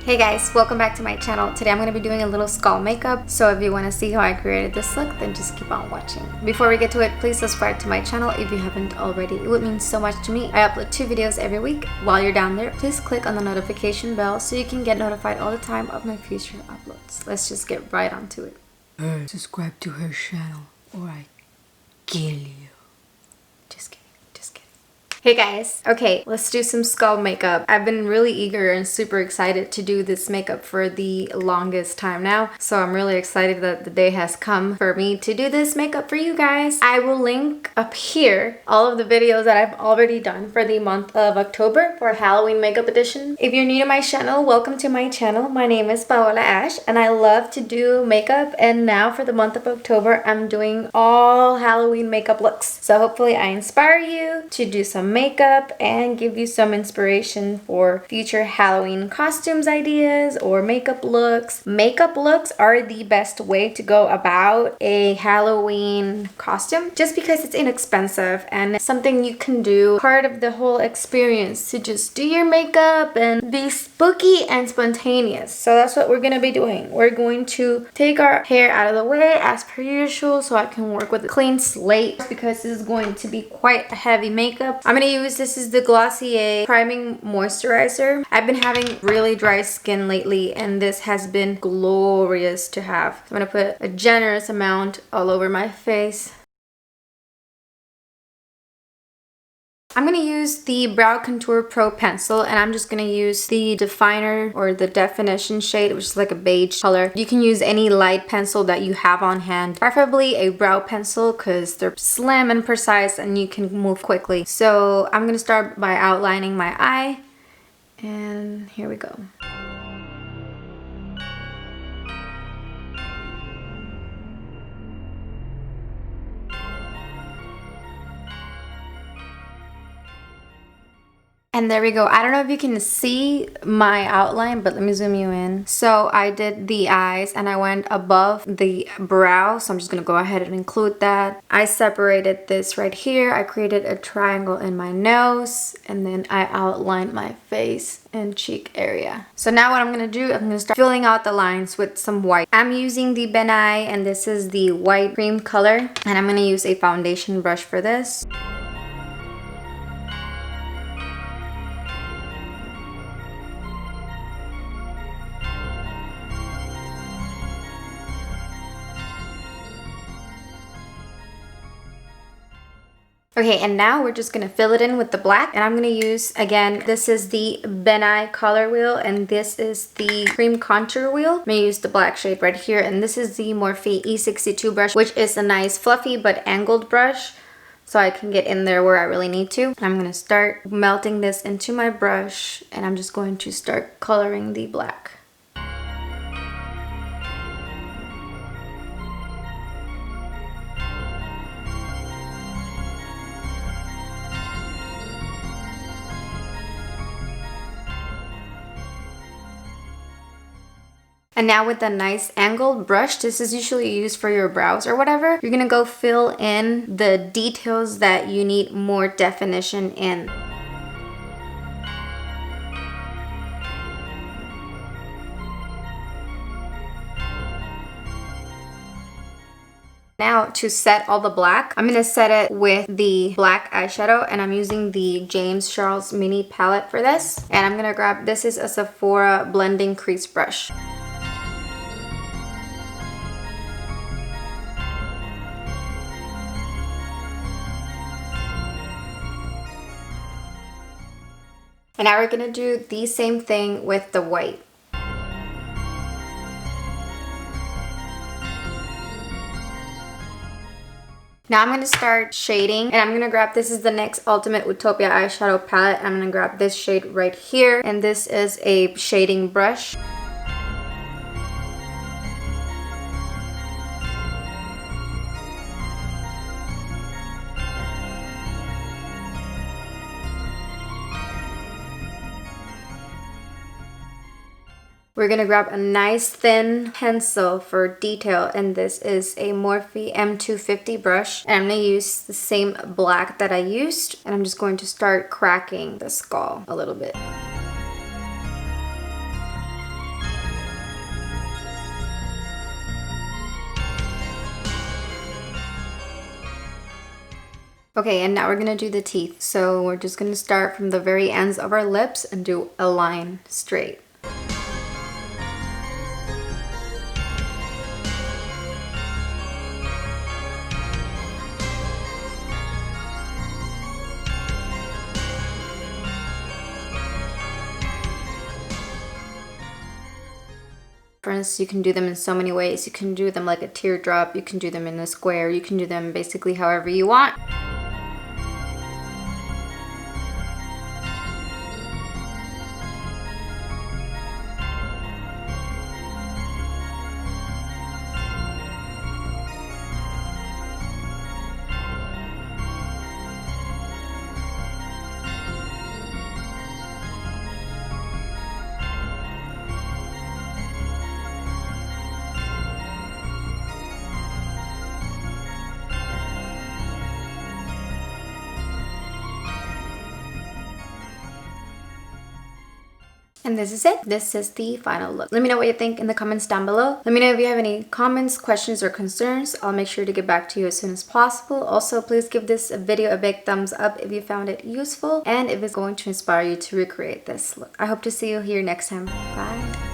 Hey guys, welcome back to my channel. Today I'm going to be doing a little skull makeup, so if you want to see how I created this look, then just keep on watching. Before we get to it, please subscribe to my channel if you haven't already. It would mean so much to me. I upload 2 videos every week. While you're down there, please click on the notification bell so you can get notified all the time of my future uploads. Let's just get right onto it. Subscribe to her channel or I kill you. Just kidding. Hey guys, okay, let's do some skull makeup. I've been really eager and super excited to do this makeup for the longest time now, so I'm really excited that the day has come for me to do this makeup for you guys. I will link up here all of the videos that I've already done for the month of October for Halloween makeup edition. If you're new to my channel, welcome to my channel. My name is Paola Ash and I love to do makeup, and now for the month of October I'm doing all Halloween makeup looks. So hopefully I inspire you to do some makeup and give you some inspiration for future Halloween costumes ideas or makeup looks. Makeup looks are the best way to go about a Halloween costume just because it's inexpensive and it's something you can do, part of the whole experience, to just do your makeup and be spooky and spontaneous. So that's what we're gonna be doing. We're going to take our hair out of the way as per usual so I can work with a clean slate because this is going to be quite a heavy makeup. I'm gonna use, this is the Glossier Priming Moisturizer. I've been having really dry skin lately and this has been glorious to have. I'm gonna put a generous amount all over my face. I'm going to use the Brow Contour Pro Pencil and I'm just going to use the definer or the definition shade, which is like a beige color. You can use any light pencil that you have on hand, preferably a brow pencil because they're slim and precise and you can move quickly. So I'm going to start by outlining my eye, and here we go. And there we go. I don't know if you can see my outline, but let me zoom you in. So I did the eyes and I went above the brow. So I'm just gonna go ahead and include that. I separated this right here. I created a triangle in my nose and then I outlined my face and cheek area. So now what I'm gonna do, I'm gonna start filling out the lines with some white. I'm using the Ben Nye and this is the white cream color. And I'm gonna use a foundation brush for this. Okay, and now we're just gonna fill it in with the black, and I'm gonna use, again, this is the Ben Nye color wheel and this is the cream contour wheel. I'm gonna use the black shade right here, and this is the Morphe E62 brush, which is a nice fluffy but angled brush, so I can get in there where I really need to. I'm gonna start melting this into my brush and I'm just going to start coloring the black. And now with a nice angled brush, this is usually used for your brows or whatever, you're gonna go fill in the details that you need more definition in. Now to set all the black, I'm gonna set it with the black eyeshadow and I'm using the James Charles mini palette for this. And I'm gonna grab, this is a Sephora blending crease brush. And now we're gonna do the same thing with the white. Now I'm gonna start shading and I'm gonna grab, this is the NYX Ultimate Utopia eyeshadow palette. I'm gonna grab this shade right here and this is a shading brush. We're gonna grab a nice thin pencil for detail, and this is a Morphe M250 brush, and I'm gonna use the same black that I used, and I'm just going to start cracking the skull a little bit. Okay, and now we're gonna do the teeth. So we're just gonna start from the very ends of our lips and do a line straight. Friends, you can do them in so many ways. You can do them like a teardrop, you can do them in a square, you can do them basically however you want. And this is it. This is the final look. Let me know what you think in the comments down below. Let me know if you have any comments, questions, or concerns. I'll make sure to get back to you as soon as possible. Also, please give this video a big thumbs up if you found it useful and if it's going to inspire you to recreate this look. I hope to see you here next time. Bye.